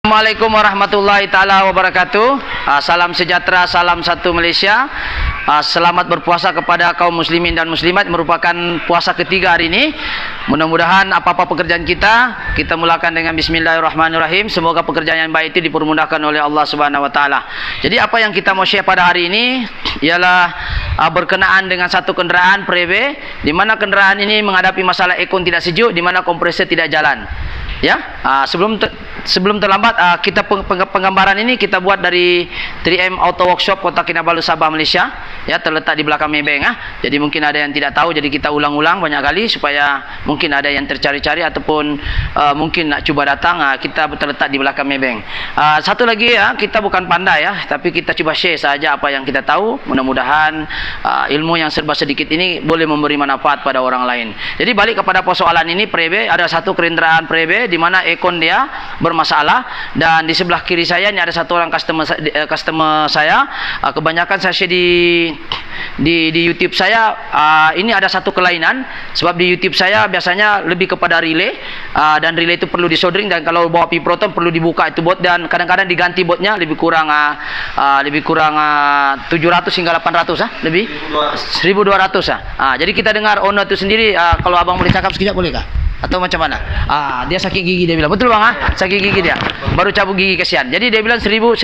Assalamualaikum warahmatullahi taala wabarakatuh. Salam sejahtera, salam satu Malaysia. Selamat berpuasa kepada kaum muslimin dan muslimat. Merupakan puasa ketiga hari ini. Mudah-mudahan apa-apa pekerjaan kita mulakan dengan bismillahirrahmanirrahim. Semoga pekerjaan yang baik itu dipermudahkan oleh Allah Subhanahu wa taala. Jadi apa yang kita mau share pada hari ini ialah berkenaan dengan satu kenderaan Preve, di mana kenderaan ini menghadapi masalah ekon tidak sejuk, di mana kompresor tidak jalan. Ya, sebelum terlambat, kita penggambaran ini kita buat dari 3M Auto Workshop Kota Kinabalu, Sabah, Malaysia. Ya, terletak di belakang Maybank. Jadi mungkin ada yang tidak tahu, jadi kita ulang-ulang banyak kali supaya mungkin ada yang tercari-cari ataupun mungkin nak cuba datang. Kita terletak di belakang Maybank. Satu lagi ya, kita bukan pandai ya, tapi kita coba share saja apa yang kita tahu. Mudah-mudahan ilmu yang serba sedikit ini boleh memberi manfaat pada orang lain. Jadi balik kepada persoalan ini, Preve, ada satu kendaraan Preve di mana ekon dia bermasalah, dan di sebelah kiri saya ini ada satu orang customer saya. Kebanyakan saya share di YouTube saya. Ini ada satu kelainan, sebab di YouTube saya biasanya lebih kepada relay, dan relay itu perlu disoldering, dan kalau bawa pi proton perlu dibuka itu bot, dan kadang-kadang diganti botnya lebih kurang 700 hingga 800 lebih 1200 jadi kita dengar owner itu sendiri. Kalau abang boleh cakap sekejap boleh kah? Atau macam mana? Dia sakit gigi, dia bilang. Betul bang? Sakit gigi dia. Baru cabut gigi, kasihan. Jadi dia bilang 1200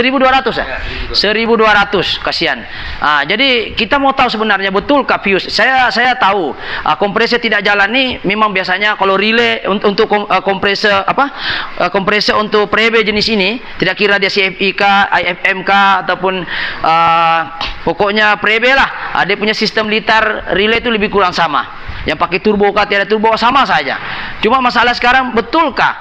1200 kasihan. Jadi kita mau tahu sebenarnya betulkah fuse. Saya tahu kompresor tidak jalan ni memang biasanya kalau relay untuk kompresor kompresor untuk Preve jenis ini, tidak kira dia CFE kah, IFM kah ataupun pokoknya Preve lah. Dia punya sistem litar relay itu lebih kurang sama. Yang pakai turbo kah, tiada turbo, sama saja. Cuma masalah sekarang, betulkah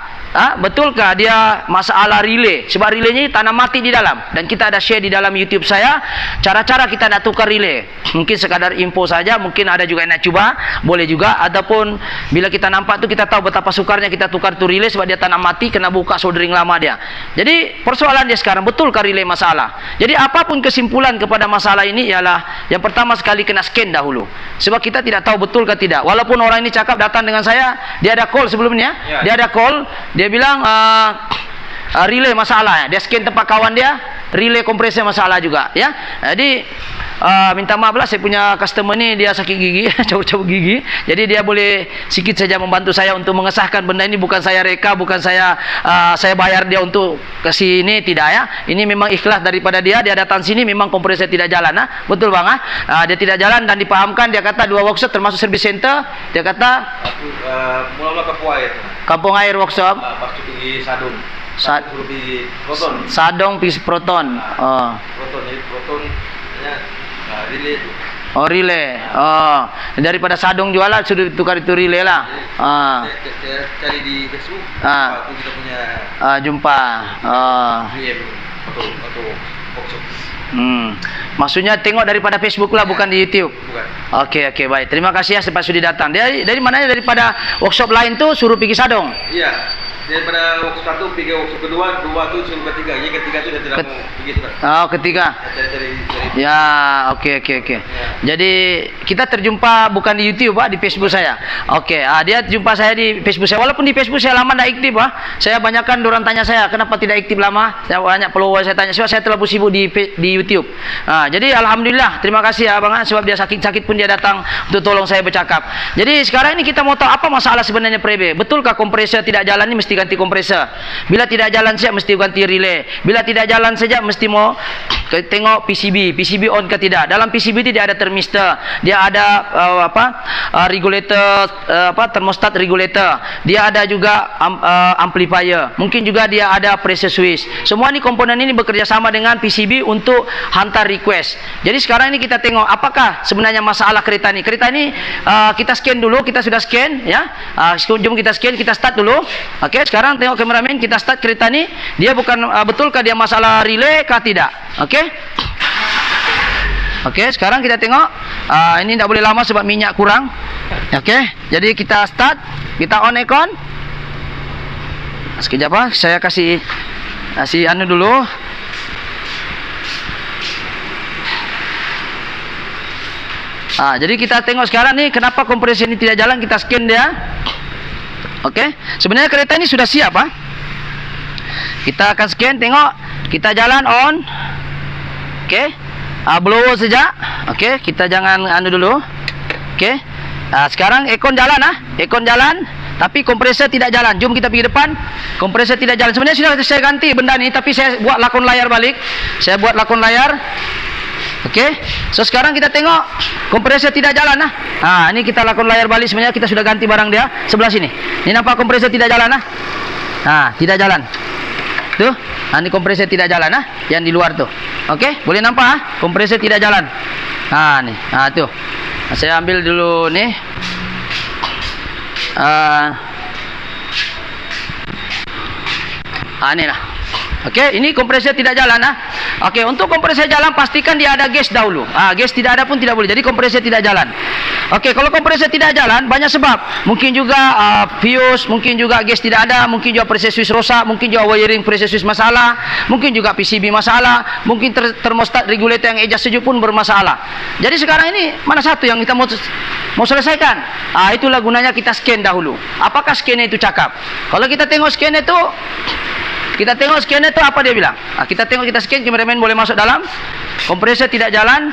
dia masalah relay? Sebab relaynya tanam mati di dalam, dan kita ada share di dalam YouTube saya cara-cara kita nak tukar relay. Mungkin sekadar info saja, mungkin ada juga yang nak cuba, boleh juga. Ataupun bila kita nampak tu, kita tahu betapa sukarnya kita tukar tu relay, sebab dia tanam mati, kena buka soldering lama dia. Jadi persoalan dia sekarang, betulkah relay masalah? Jadi apapun kesimpulan kepada masalah ini ialah yang pertama sekali kena scan dahulu, sebab kita tidak tahu betulkah tidak. Walaupun orang ini cakap datang dengan saya, dia ada call sebelumnya, dia ada call, dia bilang relay masalah. Dia scan tempat kawan dia, relay kompresor masalah juga ya. Jadi minta maaf lah, saya punya customer ni dia sakit gigi, cabut-cabut gigi. Jadi dia boleh sikit saja membantu saya untuk mengesahkan benda ini. Bukan saya reka, bukan saya bayar dia untuk ke sini, tidak ya. Ini memang ikhlas daripada dia. Dia datang sini memang kompresor tidak jalan. Betul bang? Dia tidak jalan dan dipahamkan. Dia kata 2 workshop termasuk service center. Dia kata mula-mula Kampung Air workshop. Pas itu di Sadung. Proton. Sadong pis proton. Proton relay itu. Relay. Daripada Sadong jualan sudah tukar itu relay lah. Cari di Facebook. Aku kita punya jumpa. Atau workshop. Maksudnya tengok daripada Facebook lah, bukan di YouTube. Bukan. Okey, baik. Terima kasih ya sebab sudah datang. Dari mananya? Daripada workshop lain tu suruh pergi Sadong. Iya. Daripada workshop satu pergi workshop kedua, dua tu suruh ketiga. Yang ketiga tu dia tidak mau pergi tu. Ketiga. Dari ya, okey. Ya. Jadi kita terjumpa bukan di YouTube di Facebook saya. Okey, dia jumpa saya di Facebook saya. Walaupun di Facebook saya lama tidak aktif Saya banyakkan orang tanya saya kenapa tidak aktif lama. Saya banyak follower, saya tanya sebab saya terlalu sibuk di YouTube. Jadi alhamdulillah, terima kasih ya abang sebab dia sakit-sakit pun dia datang untuk tolong saya bercakap. Jadi sekarang ini kita mau tahu apa masalah sebenarnya Preve. Betulkah kompresor tidak jalan ini mesti ganti kompresor? Bila tidak jalan saja mesti ganti relay. Bila tidak jalan saja mesti mau tengok PCB on ke tidak. Dalam PCB itu dia ada thermistor, dia ada regulator, thermostat regulator, dia ada juga amplifier, mungkin juga dia ada pressure switch. Semua ni komponen ini bekerja sama dengan PCB untuk hantar request. Jadi sekarang ini kita tengok apakah sebenarnya masalah kereta ni. Kereta ni kita scan dulu, kita sudah scan ya. Jom kita scan, kita start dulu. Okey, sekarang tengok kameramen, kita start kereta ni. Dia bukan betulkah dia masalah relay kah tidak? Okey, sekarang kita tengok. Ini tidak boleh lama sebab minyak kurang. Okey, jadi kita start, kita on aircon. Sekejap saya kasih anu dulu. Jadi kita tengok sekarang ni kenapa kompresi ini tidak jalan, kita scan dia. Okey, sebenarnya kereta ini sudah siap Kita akan scan, tengok. Kita jalan on. Okey. Blower saja. Okey, kita jangan anu dulu. Okey. Sekarang aircon jalan Aircon jalan, tapi kompresor tidak jalan. Jom kita pergi depan. Kompresor tidak jalan. Sebenarnya sudah saya ganti benda ni, tapi saya buat lakon layar balik. Saya buat lakon layar. Okey. So sekarang kita tengok kompresor tidak jalan ini kita lakon layar balik. Sebenarnya kita sudah ganti barang dia sebelah sini. Ni nampak kompresor tidak jalan tidak jalan. Tuh, ini kompresor tidak jalan yang di luar tuh. Okey, boleh nampak kompresor tidak jalan. Ni. Tuh. Saya ambil dulu nih. Ni lah. Okey, ini kompresor tidak jalan Okey, untuk kompresor jalan pastikan dia ada gas dahulu. Gas tidak ada pun tidak boleh. Jadi kompresor tidak jalan. Okey, kalau kompresor tidak jalan banyak sebab. Mungkin juga fuse, mungkin juga gas tidak ada, mungkin juga pressure switch rosak, mungkin juga wiring pressure switch masalah, mungkin juga PCB masalah, mungkin termostat regulator yang adjust sejuk pun bermasalah. Jadi sekarang ini mana satu yang kita mau selesaikan? Itulah gunanya kita scan dahulu. Apakah scan itu cakap? Kalau kita tengok scan itu, apa dia bilang? Kita scan, kameramen boleh masuk dalam. Kompresor tidak jalan.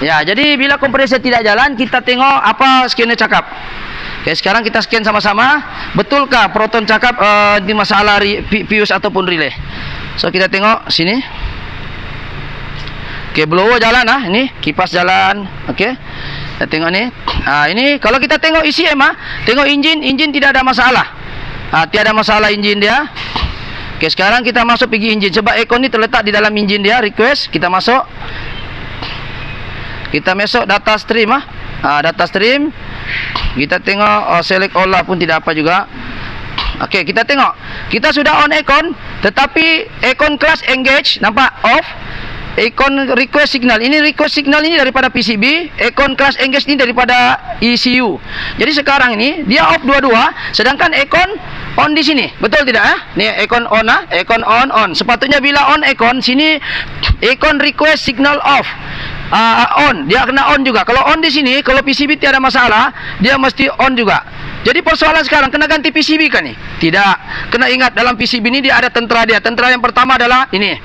Ya, jadi bila kompresor tidak jalan, kita tengok apa scanner cakap. Oke, sekarang kita scan sama-sama. Betulkah Proton cakap di masalah fuse ataupun relay? So kita tengok sini. Oke, blower jalan ini kipas jalan. Oke. Kita tengok ni. Ini kalau kita tengok ECM tengok enjin tidak ada masalah. Tiada masalah enjin dia. Oke, sekarang kita masuk pergi enjin. Sebab aircon ni terletak di dalam enjin dia. Request, kita masuk. Kita masuk data stream data stream. Kita tengok select all pun tidak apa juga. Oke, kita tengok. Kita sudah on aircon, tetapi aircon class engage nampak off. Aircon request signal. Ini request signal ini daripada PCB, aircon class engage ini daripada ECU. Jadi sekarang ini dia off dua-dua, sedangkan aircon on di sini. Betul tidak Ni aircon on aircon on. Sepatutnya bila on aircon sini aircon request signal off. On, dia kena on juga. Kalau on di sini, kalau PCB tiada masalah, dia mesti on juga. Jadi persoalan sekarang kena ganti PCB kan ni? Tidak. Kena ingat dalam PCB ni dia ada tentera dia. Tentera yang pertama adalah ini.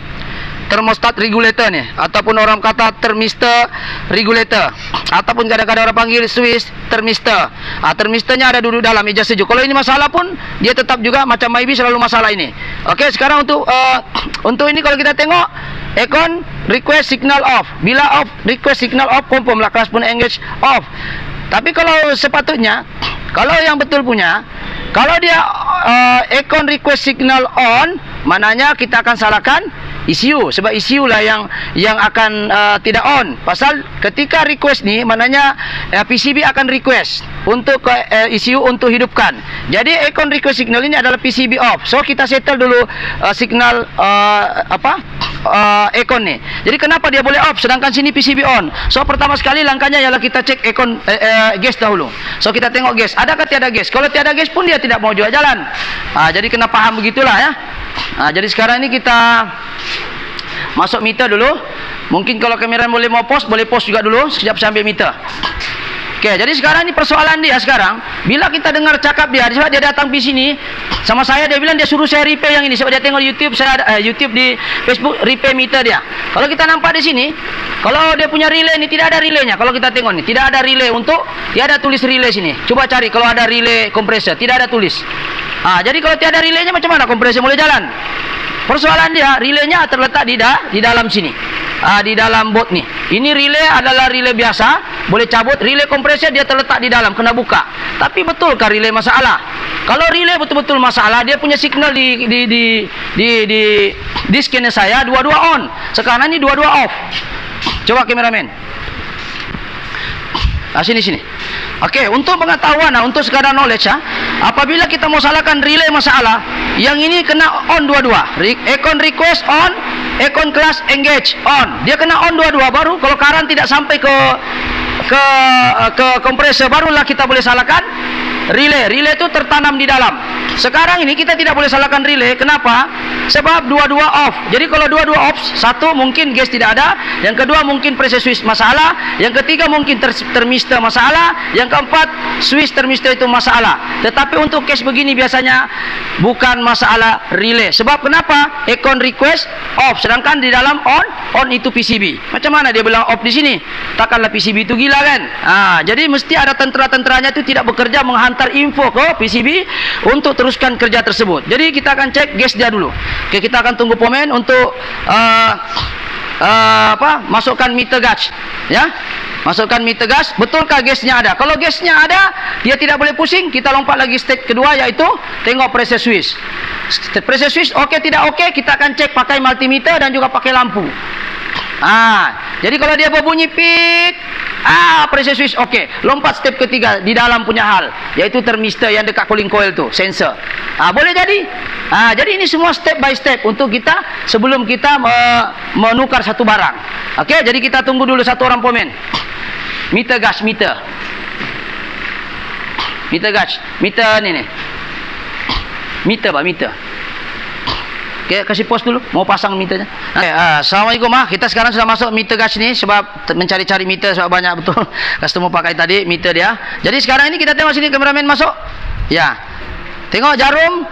Thermostat regulator ni, ataupun orang kata thermistor regulator, ataupun kadang-kadang orang panggil switch thermistor. Thermistornya ada duduk dalam meja sejuk. Kalau ini masalah pun dia tetap juga macam maybe selalu masalah ini. Okey, sekarang untuk ini kalau kita tengok aircon request signal off. Bila off request signal off, confirm lah kelas pun engage off. Tapi kalau sepatutnya, kalau yang betul punya, kalau dia aircon request signal on, maknanya kita akan salahkan ECU, sebab ECU lah yang akan tidak on. Pasal ketika request ni, maknanya PCB akan request untuk ECU untuk hidupkan. Jadi aircon request signal ini adalah PCB off. So kita settle dulu signal aircon ni. Jadi kenapa dia boleh off sedangkan sini PCB on? So pertama sekali langkahnya ialah kita cek aircon gas dahulu. So kita tengok gas, adakah tiada gas? Kalau tiada gas pun dia tidak mau juga jalan. Jadi kena faham begitulah ya. Jadi sekarang ini kita masuk meter dulu. Mungkin kalau kameramen boleh mau post, boleh post juga dulu. Sekejap saya ambil meter. Okey, jadi sekarang ni persoalan dia sekarang, bila kita dengar cakap dia, sebab dia datang di sini sama saya, dia bilang dia suruh saya repair yang ini sebab dia tengok YouTube saya YouTube di Facebook repair meter dia. Kalau kita nampak di sini, kalau dia punya relay ni tidak ada relaynya. Kalau kita tengok ni tidak ada relay untuk, tiada tulis relay sini. Cuba cari kalau ada relay kompresor, tidak ada tulis. Jadi kalau tiada relaynya macam mana kompresor boleh jalan? Persoalan dia, relaynya terletak di dalam sini. Di dalam board ni. Ini relay adalah relay biasa, boleh cabut. Relay kompresor dia terletak di dalam, kena buka. Tapi betulkah relay masalah? Kalau relay betul-betul masalah, dia punya signal di scanner saya dua-dua on. Sekarang ni dua-dua off. Coba kameramen. Sini. Okey, untuk pengetahuan untuk sekadar knowledge apabila kita mau salahkan relay masalah, yang ini kena on dua-dua. Aircon request on, aircon class engage on. Dia kena on dua-dua, baru kalau current tidak sampai ke kompresor, barulah kita boleh salahkan relay itu tertanam di dalam. Sekarang ini kita tidak boleh salahkan relay. Kenapa? Sebab dua-dua off. Jadi kalau dua-dua off, satu mungkin gas tidak ada, yang kedua mungkin pressure switch masalah, yang ketiga mungkin termister masalah, yang keempat switch termister itu masalah. Tetapi untuk case begini biasanya bukan masalah relay. Sebab kenapa? Icon request off, sedangkan di dalam on itu PCB. Macam mana dia bilang off di sini? Takkanlah PCB itu gila kan? Jadi mesti ada tentera-tenteranya itu tidak bekerja menghantar info ke PCB untuk teruskan kerja tersebut. Jadi kita akan cek gas dia dulu. Oke, kita akan tunggu pemain untuk masukkan meter gas, ya. Masukkan meter gas, betulkah gasnya ada? Kalau gasnya ada, dia tidak boleh pusing. Kita lompat lagi step kedua, yaitu tengok pressure switch. Pressure switch oke tidak oke, kita akan cek pakai multimeter dan juga pakai lampu. Jadi kalau dia berbunyi pit, pressure switch oke. Lompat step ketiga di dalam punya hal, yaitu termistor yang dekat cooling coil tu, sensor. Boleh jadi. Jadi ini semua step by step untuk kita sebelum kita menukar satu barang. Oke, jadi kita tunggu dulu satu orang pemain. Meter gas, meter gas, meter ni. Meter pak, meter. Okay, kasih pause dulu, mau pasang meternya. Assalamualaikum. Kita sekarang sudah masuk meter gas ni sebab mencari-cari meter sebab banyak betul customer pakai tadi meter dia. Jadi sekarang ini kita tengok sini kameramen masuk. Ya. Tengok jarum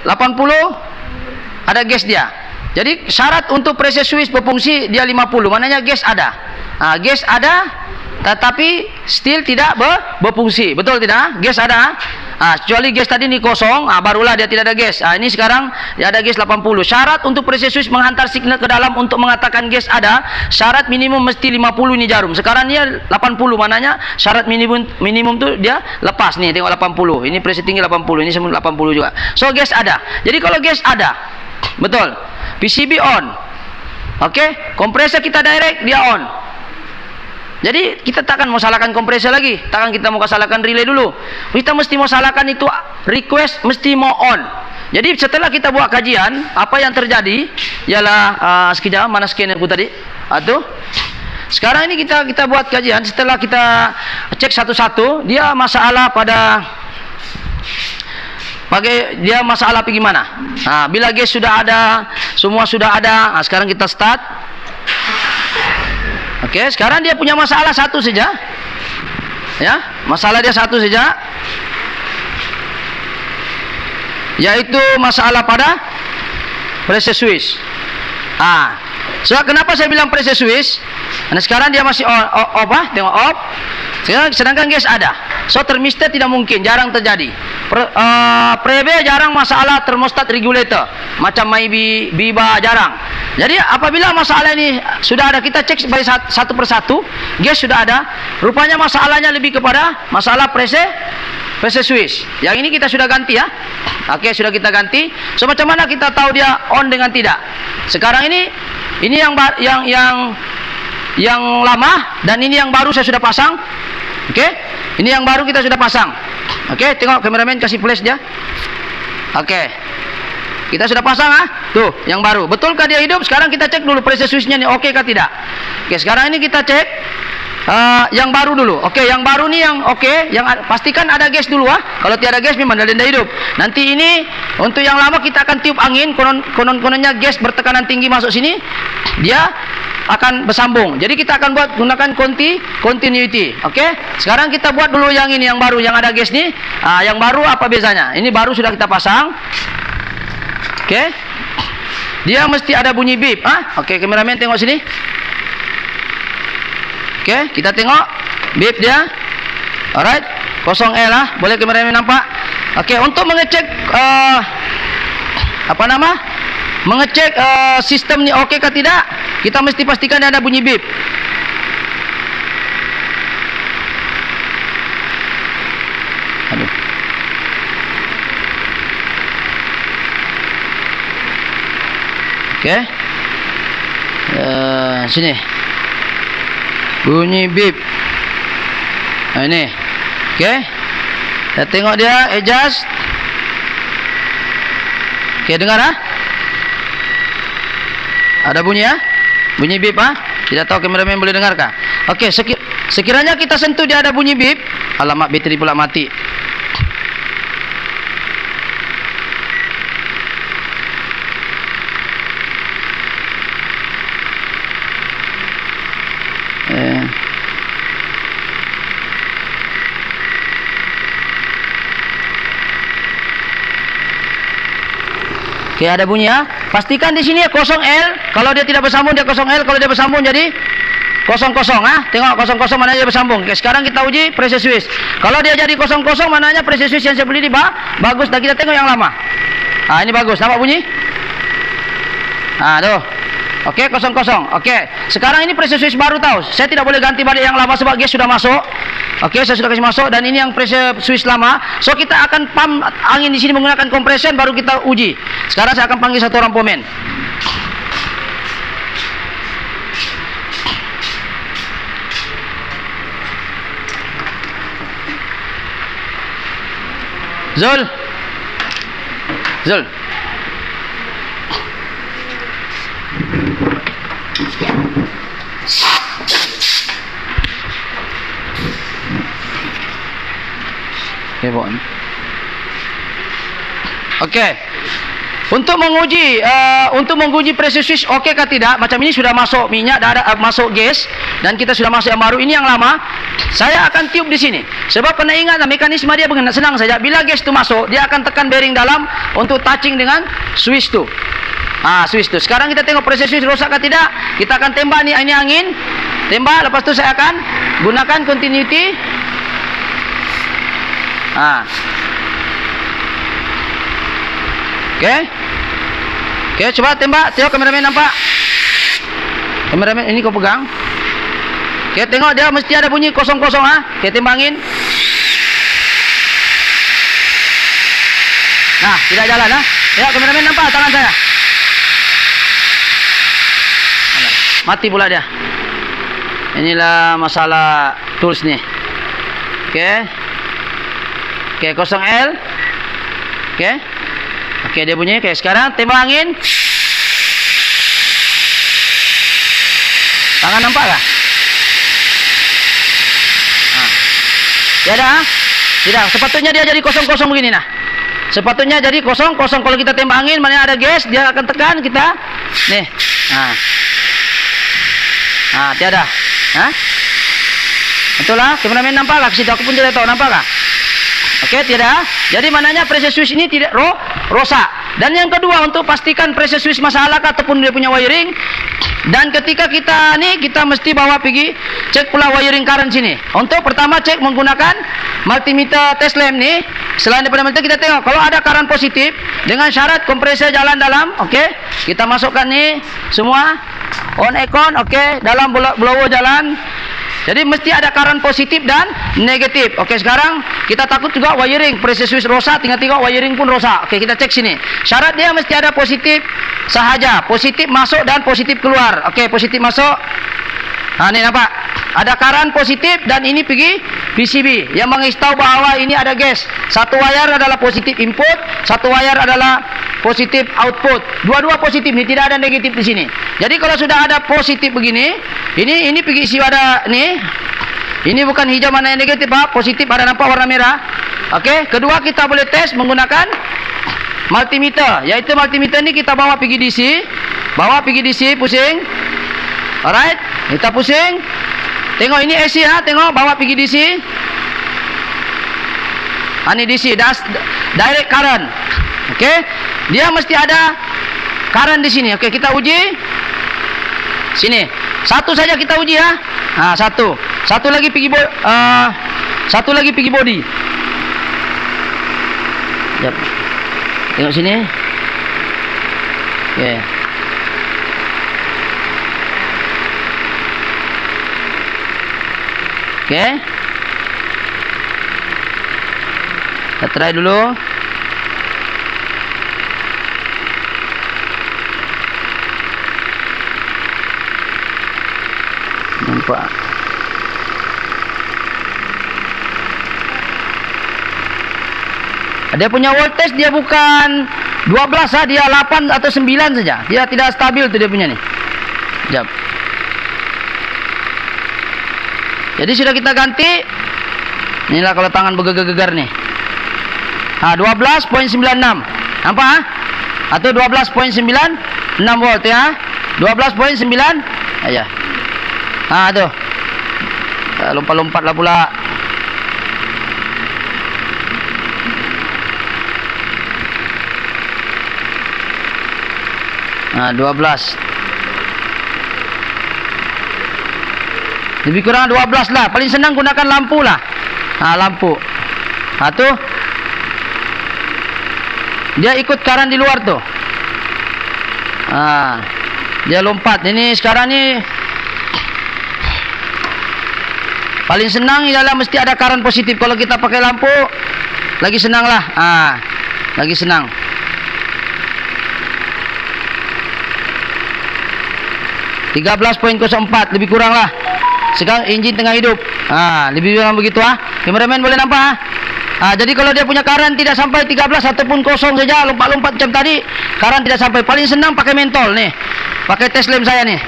80 ada gas dia. Jadi syarat untuk pressure switch berfungsi dia 50. Maknanya gas ada. Gas ada tetapi still tidak berfungsi. Betul tidak? Gas ada. Kecuali gas tadi ni kosong, barulah dia tidak ada gas. Ini sekarang dia ada gas 80. Syarat untuk pressure switch menghantar signal ke dalam untuk mengatakan gas ada, syarat minimum mesti 50 ni jarum. Sekarang ni 80, maknanya syarat minimum tu dia lepas ni. Tengok 80. Ini pressure tinggi 80, ini semua 80 juga. So gas ada. Jadi kalau gas ada, betul. PCB on. Okey, kompresor kita direct dia on. Jadi kita takkan mau salahkan kompresor lagi, takkan kita mau salahkan relay dulu. Kita mesti mau salahkan itu request mesti mau on. Jadi setelah kita buat kajian, apa yang terjadi ialah sekejap mana scanner aku tadi? Tuh. Sekarang ini kita buat kajian, setelah kita cek satu-satu, dia masalah pada dia masalah pergi mana? Bila gas sudah ada, semua sudah ada, sekarang kita start. Oke, sekarang dia punya masalah satu saja. Ya, masalah dia satu saja. Yaitu masalah pada pressure switch. So kenapa saya bilang pressure switch? Karena sekarang dia masih off, tengok off. Sedangkan gas ada. So termistor tidak mungkin, jarang terjadi. Prebe jarang masalah termostat regulator. Macam maybe biba jarang. Jadi apabila masalah ini sudah ada, kita cek satu persatu, gas sudah ada. Rupanya masalahnya lebih kepada masalah pressure switch. Yang ini kita sudah ganti ya. Oke, sudah kita ganti. So macam mana kita tahu dia on dengan tidak? Sekarang ini yang lama dan ini yang baru saya sudah pasang. Oke, ini yang baru kita sudah pasang. Oke, tengok kameramen kasih flash dia. Oke, kita sudah pasang tuh yang baru. Betulkah dia hidup? Sekarang kita cek dulu pressure switchnya nih oke kah tidak. Oke, sekarang ini kita cek yang baru dulu. Oke, yang baru nih yang oke, yang pastikan ada gas dulu Kalau tiada gas memang dia tidak hidup. Nanti ini untuk yang lama kita akan tiup angin, kononnya gas bertekanan tinggi masuk sini, dia akan bersambung. Jadi kita akan gunakan continuity. Oke, sekarang kita buat dulu yang ini yang baru yang ada gas nih. Yang baru apa biasanya? Ini baru sudah kita pasang. Oke, dia mesti ada bunyi beep. Oke, kameramen tengok sini. Oke, kita tengok beep dia. Alright, 0L boleh kameramen nampak. Oke, untuk mengecek mengecek sistem ni oke kah tidak, kita mesti pastikan ada bunyi beep. Oke, sini bunyi beep. Ini oke, kita tengok dia adjust. Oke, dengar ada bunyi bunyi beep tidak tahu kameramen boleh dengarkah? Oke, sekiranya kita sentuh dia ada bunyi beep, alamak bateri pula mati. Oke, ada bunyi ya. Pastikan di sini ya kosong L. Kalau dia tidak bersambung dia kosong L. Kalau dia bersambung jadi kosong kosong. Tengok kosong kosong mana dia bersambung. Oke, sekarang kita uji pressure switch. Kalau dia jadi kosong kosong, mananya pressure switch yang saya beli di bagus. Dan kita tengok yang lama. Ini bagus. Nampak bunyi? Tuh. Oke, kosong kosong. Oke, sekarang ini pressure switch baru tahu. Saya tidak boleh ganti balik yang lama sebab gas sudah masuk. Oke, saya sudah kasih masuk dan ini yang pressure switch lama. So kita akan pump angin di sini menggunakan compression baru kita uji. Sekarang saya akan panggil satu orang pomen. Zul. Zul. Oke. Untuk menguji pressure switch oke kah tidak? Macam ini sudah masuk minyak, masuk gas dan kita sudah masuk yang baru. Ini yang lama. Saya akan tiup di sini. Sebab kena ingat mekanisme dia begini, senang saja. Bila gas itu masuk, dia akan tekan bearing dalam untuk touching dengan switch tu. Switch tu. Sekarang kita tengok pressure switch rosak kah tidak? Kita akan tembak ni, ini angin. Tembak, lepas tu saya akan gunakan continuity. Oke, coba tembak. Tengok kameramen nampak? Kameramen ini kau pegang. Oke, tengok dia mesti ada bunyi kosong-kosong. Oke, tembangin. Nah, tidak jalan. Tengok kameramen nampak tangan saya? Mati pula dia. Inilah masalah tools ni. Oke, kosong L. Oke, dia bunyi. Oke, sekarang tembak angin. Tangan nampak tak? Tidak. Sepatutnya dia jadi kosong-kosong begini nah. Sepatutnya jadi kosong-kosong. Kalau kita tembak angin, mana ada gas, dia akan tekan kita. Nih. Tiada. Itulah, kameramen nampak lah? Kasih aku pun tidak tahu, nampak lah? Oke, tidak. Jadi mananya pressure switch ini tidak rosak. Dan yang kedua, untuk pastikan pressure switch masalah ataupun dia punya wiring. Dan ketika kita mesti bawa pergi cek pula wiring current sini. Untuk pertama cek menggunakan multimeter test lamp ni. Selain daripada multimeter kita tengok kalau ada current positif dengan syarat kompresor jalan dalam. Oke, kita masukkan ni semua on aircon. Oke, dalam blower jalan. Jadi mesti ada current positif dan negatif. Oke, sekarang kita takut juga wiring pressure switch rosak, tinggal tengok wiring pun rosak. Oke, kita cek sini. Syarat dia mesti ada positif sahaja, positif masuk dan positif keluar. Oke, positif masuk. Ini nampak? Ada current positif dan ini pergi PCB yang mengistahu bahawa ini ada gas. Satu wire adalah positif input, satu wire adalah positif output. Dua-dua positif ni, tidak ada negatif di sini. Jadi kalau sudah ada positif begini, ini pergi isi wadah ni. Ini bukan hijau mana yang negatif, positif ada nampak warna merah. Oke, kedua kita boleh tes menggunakan multimeter. Yaitu multimeter ni kita bawa pergi DC. Bawa pergi DC, pusing. Alright, kita pusing. Tengok ini AC tengok bawa pergi DC. Ini DC, direct current. Oke. Dia mesti ada current di sini. Oke, kita uji. Sini. Satu saja kita uji ya. Satu. Satu lagi pergi body. Yap. Tengok sini. Oke. Oke. Kita try dulu. Nampak. Dia punya voltage dia bukan 12 dia 8 atau 9 saja. Dia tidak stabil tu dia punya ni. Sekejap. Jadi sudah kita ganti. Inilah kalau tangan bergegar-gegar nih. 12.96. Nampak? Atau 12.96 volt ya. 12.9. Ya. Tuh. Lompat-lompatlah pula. Nah, 12. Lebih kurang 12 lah. Paling senang gunakan lampu lah. Nah, lampu. Nah, tuh. Dia ikut karan di luar tuh. Nah, dia lompat. Ini sekarang ni paling senang ialah mesti ada karan positif. Kalau kita pakai lampu, lagi senang lah. Ah, lagi senang. (13.04) lebih kurang lah. Sekarang enjin tengah hidup. Lebih kurang begitu ah. Kameramen boleh nampak ah. Jadi kalau dia punya karan tidak sampai 13 ataupun kosong saja, lompat-lompat macam tadi, karan tidak sampai. Paling senang pakai mentol nih. Pakai test lamp saya nih.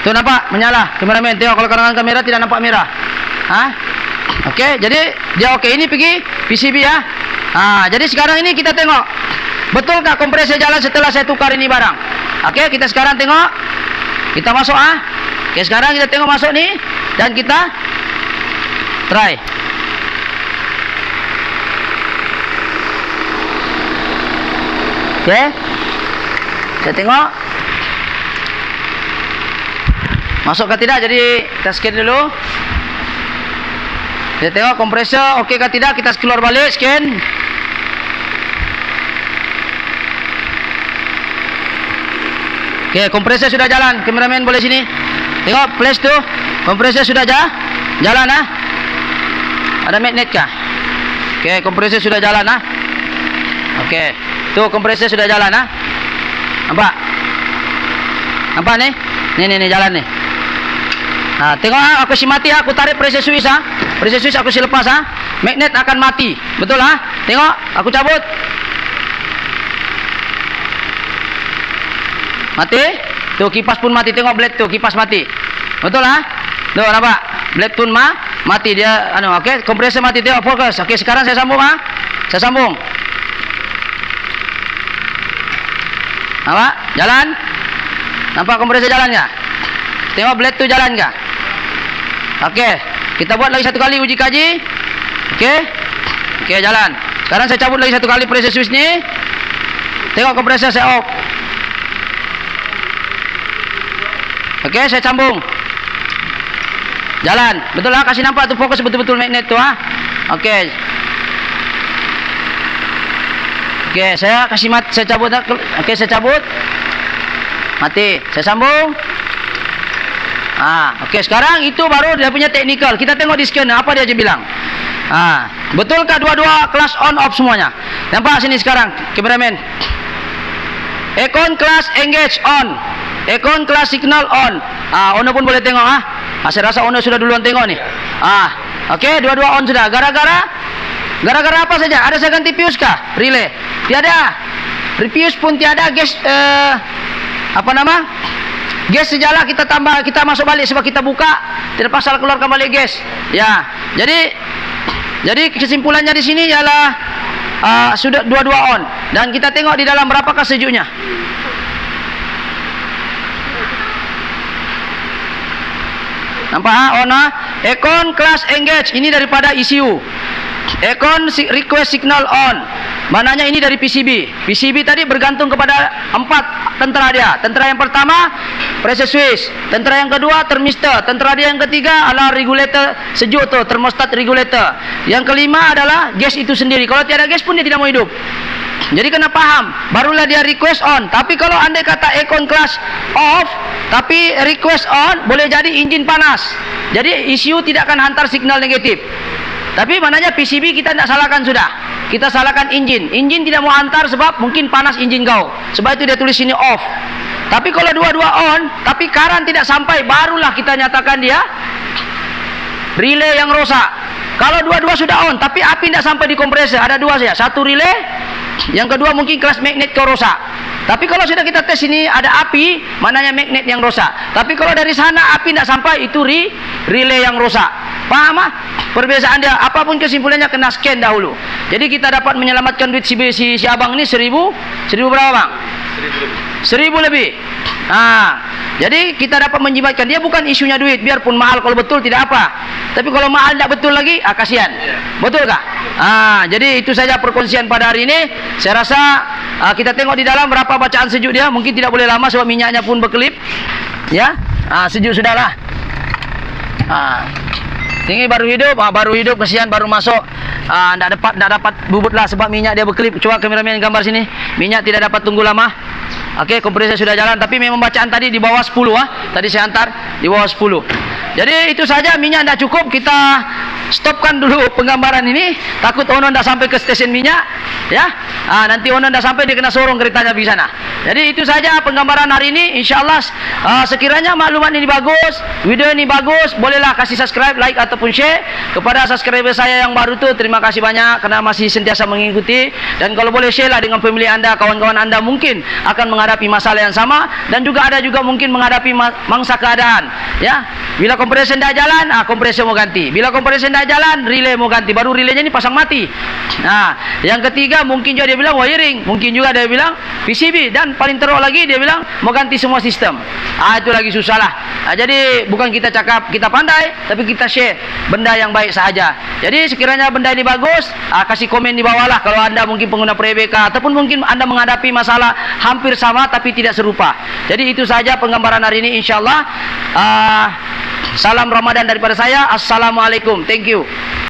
Tuh nampak menyala. Kameramen tengok, kalau kanan kamera tidak nampak merah. Okey, jadi dia okey. Ini pergi PCB ya. Jadi sekarang ini kita tengok betulkah kompresor jalan setelah saya tukar ini barang. Okey, kita sekarang tengok. Kita masuk Okey, sekarang kita tengok masuk nih dan kita try. Okey. Saya tengok masuk ke tidak. Jadi kita scan dulu. Kita tengok kompresor okey ke tidak. Kita keluar balik, scan. Okey, kompresor sudah jalan. Kameramen boleh sini. Tengok flash tu. Kompresor sudah jalan Ada magnet kah? Okey, kompresor sudah jalan Okey. Tu kompresor sudah jalan Nampak? Nampak ni? Ni jalan ni. Tengok aku si mati aku tarik pressure switch Pressure switch aku si lepas magnet akan mati. Betul Tengok, aku cabut. Mati. Tuh kipas pun mati. Tengok blade tu, kipas mati. Betul Tuh nampak? Blade pun mati dia okey, kompresor mati. Tengok fokus. Okey, sekarang saya sambung Saya sambung. Nampak? Jalan. Nampak kompresor jalan enggak? Tengok blade tu jalan enggak? Okey, kita buat lagi satu kali uji kaji. Okey, jalan. Sekarang saya cabut lagi satu kali pressure switch ni. Tengok kompresor saya off. Okey, saya sambung. Jalan. Betul kasih nampak tu fokus betul-betul magnet tu Okey. Okey, saya kasih saya cabut Okey, saya cabut. Mati. Saya sambung. Okey, sekarang itu baru dia punya technical. Kita tengok di scanner apa dia je bilang. Betulkah dua-dua kelas on off semuanya? Nampak sini sekarang, kameramen. Econ class engage on. Econ class signal on. Owner pun boleh tengok saya rasa owner sudah duluan tengok ni. Okey, dua-dua on sudah. Gara-gara apa saja? Ada saya ganti fuse kah? Relay. Tiada. Fuse pun tiada. Gas gas sejala kita tambah, kita masuk balik sebab kita buka, tidak pasal keluarkan balik gas. Ya. Jadi kesimpulannya di sini ialah sudah dua-dua on dan kita tengok di dalam berapakah sejuknya. Nampak on Econ class engage, ini daripada ECU. Econ request signal on. Maknanya ini dari PCB. PCB tadi bergantung kepada 4 tentera dia. Tentera yang pertama pressure switch, tentera yang kedua thermistor, tentera dia yang ketiga adalah regulator sejuk tu, thermostat regulator. Yang kelima adalah gas itu sendiri. Kalau tiada gas pun dia tidak mau hidup. Jadi kena paham, barulah dia request on. Tapi kalau andai kata Econ class off, tapi request on, boleh jadi enjin panas. Jadi ECU tidak akan hantar signal negatif. Tapi maknanya PCB kita tidak salahkan sudah. Kita salahkan enjin. Enjin tidak mau hantar sebab mungkin panas enjin kau. Sebab itu dia tulis sini off. Tapi kalau dua-dua on, tapi karan tidak sampai, barulah kita nyatakan dia relay yang rosak. Kalau dua-dua sudah on, tapi api tidak sampai di kompresor, ada dua saja. Satu relay, yang kedua mungkin kelas magnet kau rosak. Tapi kalau sudah kita tes ini ada api, maknanya magnet yang rosak. Tapi kalau dari sana api tidak sampai, itu relay yang rosak. Paham ah? Perbezaan dia, apapun kesimpulannya kena scan dahulu. Jadi kita dapat menyelamatkan duit si abang ini 1000 berapa bang? 1000 lebih. Jadi kita dapat menjimatkan dia, bukan isunya duit, biarpun mahal kalau betul tidak apa. Tapi kalau mahal tidak betul lagi, kasihan. Betul kah? Jadi itu saja perkongsian pada hari ini. Saya rasa kita tengok di dalam berapa bacaan sejuk dia. Mungkin tidak boleh lama sebab minyaknya pun berkelip. Ya, sejuk sudahlah. Tinggi baru hidup, kesian baru masuk. Tidak dapat bubut lah sebab minyak dia berkelip. Coba kameramen gambar sini. Minyak tidak dapat tunggu lama. Okey, kompresor sudah jalan, tapi memang bacaan tadi di bawah 10 Tadi saya hantar di bawah 10. Jadi itu saja, minyak tidak cukup, kita stopkan dulu penggambaran ini. Takut Ono tidak sampai ke stesen minyak, ya. Nanti Ono tidak sampai, dia kena sorong keretanya di sana. Jadi itu saja penggambaran hari ini. Insyaallah sekiranya maklumat ini bagus, video ini bagus, bolehlah kasih subscribe, like ataupun share. Kepada subscriber saya yang baru tu, terima kasih banyak kerana masih sentiasa mengikuti. Dan kalau boleh share lah dengan family anda, kawan-kawan anda mungkin akan menghadapi masalah yang sama, dan juga ada juga mungkin menghadapi mangsa keadaan, ya. Bila kompresor tidak jalan, kompresor mau ganti. Bila kompresor tidak jalan, relay mau ganti. Baru relaynya ini pasang mati. Yang ketiga mungkin juga dia bilang wiring, mungkin juga dia bilang PCB, dan paling teruk lagi dia bilang mau ganti semua sistem. Itu lagi susah lah. Jadi bukan kita cakap kita pandai, tapi kita share benda yang baik sahaja. Jadi sekiranya benda ini bagus, kasih komen di bawah lah kalau anda mungkin pengguna PreBK, ataupun mungkin anda menghadapi masalah hampir sama tapi tidak serupa. Jadi itu saja penggambaran hari ini, insyaallah. Salam Ramadan daripada saya. Assalamualaikum. Thank you.